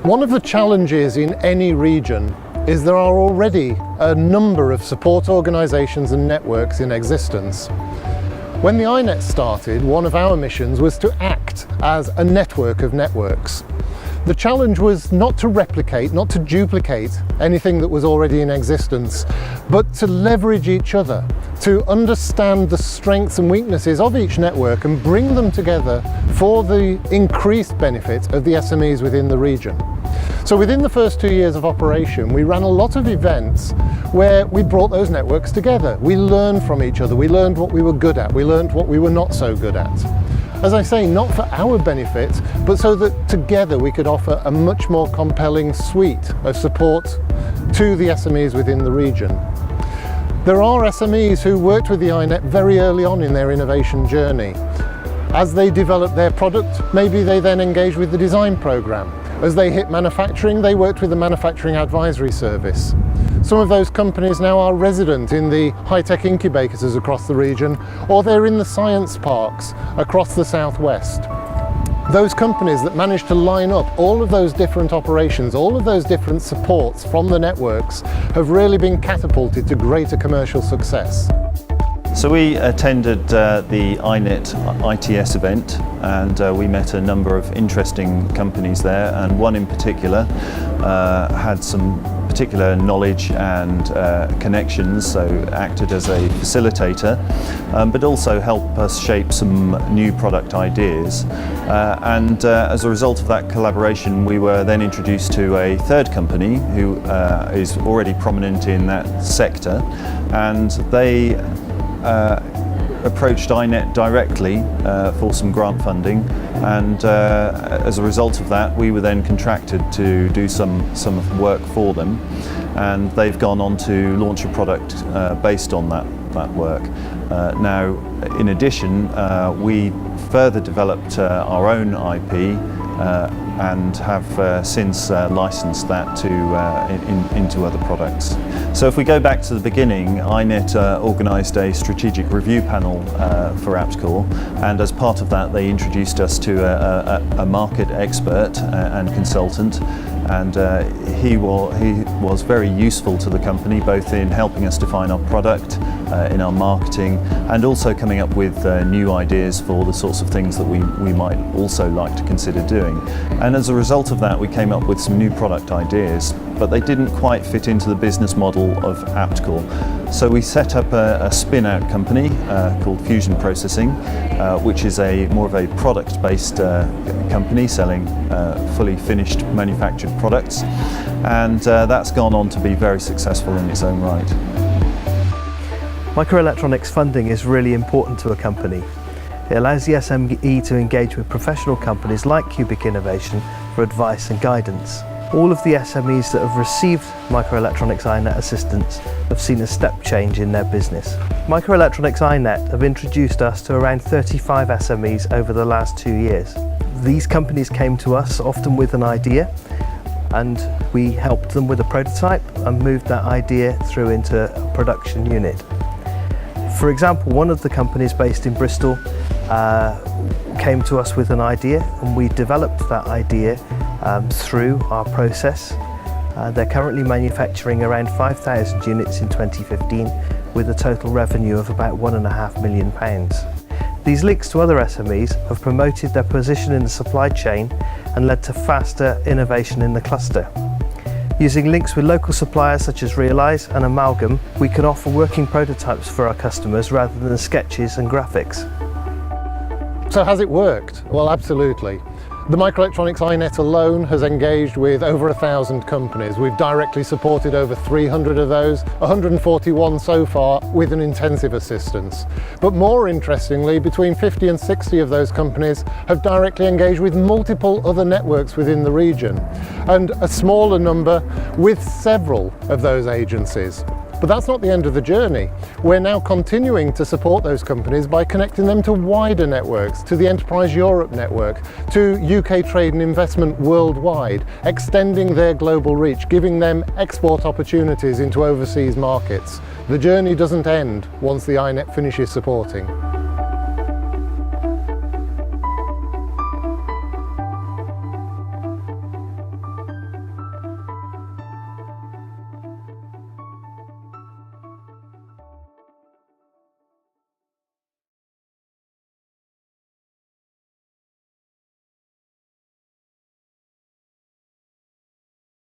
One of the challenges in any region is there are already a number of support organisations and networks in existence. When the iNet started, one of our missions was to act as a network of networks. The challenge was not to replicate, not to duplicate anything that was already in existence, but to leverage each other, to understand the strengths and weaknesses of each network and bring them together for the increased benefit of the SMEs within the region. So within the first 2 years of operation, we ran a lot of events where we brought those networks together. We learned from each other, we learned what we were good at, we learned what we were not so good at. As I say, not for our benefit, but so that together we could offer a much more compelling suite of support to the SMEs within the region. There are SMEs who worked with the iNet very early on in their innovation journey. As they developed their product, maybe they then engaged with the design program. As they hit manufacturing, they worked with the manufacturing advisory service. Some of those companies now are resident in the high-tech incubators across the region, or they're in the science parks across the southwest. Those companies that manage to line up all of those different operations, all of those different supports from the networks, have really been catapulted to greater commercial success. So we attended the iNet ITS event, and we met a number of interesting companies there, and one in particular had some particular knowledge and connections, so acted as a facilitator, but also helped us shape some new product ideas. As a result of that collaboration, we were then introduced to a third company who is already prominent in that sector, and they approached iNet directly for some grant funding, and as a result of that we were then contracted to do some work for them, and they've gone on to launch a product based on that work. Now, in addition, we further developed our own IP and have since licensed that to into other products. So if we go back to the beginning, iNet organised a strategic review panel for APTCore, and as part of that they introduced us to a market expert and consultant, and he was very useful to the company, both in helping us define our product, in our marketing, and also coming up with new ideas for the sorts of things that we might also like to consider doing. And as a result of that, we came up with some new product ideas, but they didn't quite fit into the business model of APTCore. So we set up a spin-out company called Fusion Processing, which is more of a product-based company selling fully finished manufactured products, and that's gone on to be very successful in its own right. Microelectronics funding is really important to a company. It allows the SME to engage with professional companies like Cubic Innovation for advice and guidance. All of the SMEs that have received Microelectronics iNet assistance have seen a step change in their business. Microelectronics iNet have introduced us to around 35 SMEs over the last 2 years. These companies came to us often with an idea, and we helped them with a prototype and moved that idea through into a production unit. For example, one of the companies based in Bristol came to us with an idea, and we developed that idea through our process. They're currently manufacturing around 5,000 units in 2015 with a total revenue of about £1.5 million. These links to other SMEs have promoted their position in the supply chain and led to faster innovation in the cluster. Using links with local suppliers such as Realise and Amalgam, we can offer working prototypes for our customers rather than sketches and graphics. So has it worked? Well, absolutely. The Microelectronics iNet alone has engaged with over 1,000 companies. We've directly supported over 300 of those, 141 so far with an intensive assistance. But more interestingly, between 50 and 60 of those companies have directly engaged with multiple other networks within the region, and a smaller number with several of those agencies. But that's not the end of the journey. We're now continuing to support those companies by connecting them to wider networks, to the Enterprise Europe network, to UK Trade and Investment worldwide, extending their global reach, giving them export opportunities into overseas markets. The journey doesn't end once the iNet finishes supporting.